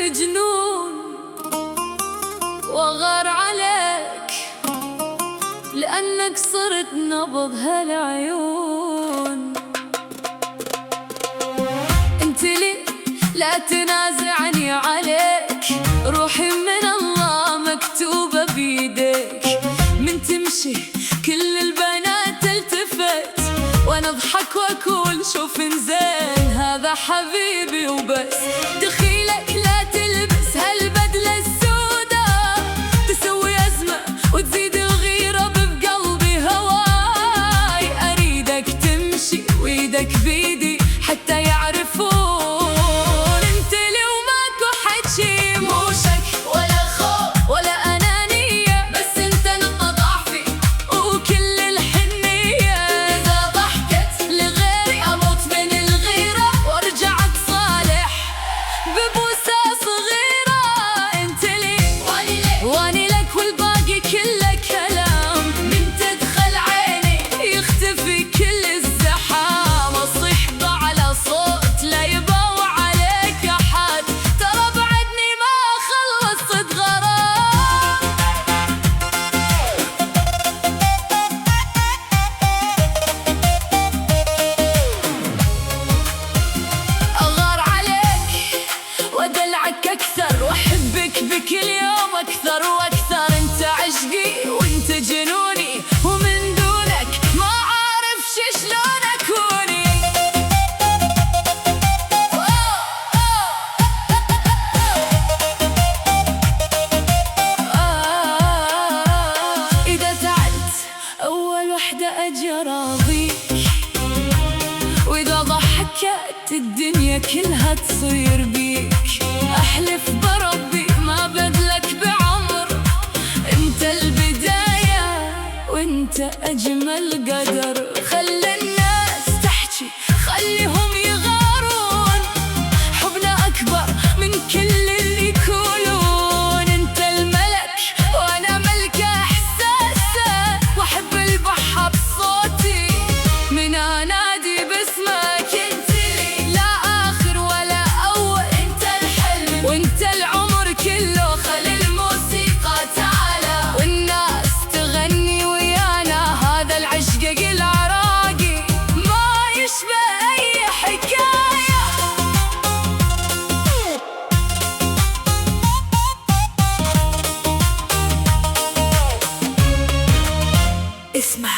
الجنون وغار عليك، لأنك صرت نبض هالعيون. انت لي لا تنازعني عليك، روحي من الله مكتوبة بيديك. من تمشي كل البنات تلتفت، وانا اضحك واقول شوف انزين هذا حبيبي وبس. دخيلك لا تلبس هالبدلة السوداء، تسوي أزمة وتزيد الغيرة بقلبي هواي. أريدك تمشي ويدك بيدي حتى يعرفون انت لي وماكو حكي، مو شك ولا خوف ولا أنانية، بس انت نقطة ضعفي وكل الحنية. إذا ضحكت لغيري أموت من الغيرة وارجع اتصالح ببوسة صغيرة. انت لي واني لك والباقي كله كلام. من تدخل عيني يختفي كل الزحام، اصيح على صوت لا يباوع عليك احد، ترى بعدني ما خلصت غرام. اغار عليك وادلعك اكثر، واحبك بكل يوم اكثر واكثر. انت عشقي وانت جنوني، ومن دونك ما عارف شلون اكوني. إذا زعلت أول وحدة أجي أراضيك، وإذا ضحكت الدنيا كلها تصير بيك. أحلف بربي ما بدلك بعمر، أنت البداية وأنت أجمل قدر. خلي الناس تحكي خليهم يغارون، حبنا أكبر من كل اللي يقولون. أنت الملك وأنا ملكة إحساسك، وأحب البحر بصوتي من أنادي باسمك. أنت لي لا آخر ولا أول، أنت الحلم وأنت العمر كله. خلي الموسيقى تعالى والناس تغني ويانا، هذا العشق العراقي ما يشبه أي حكاية. اسمع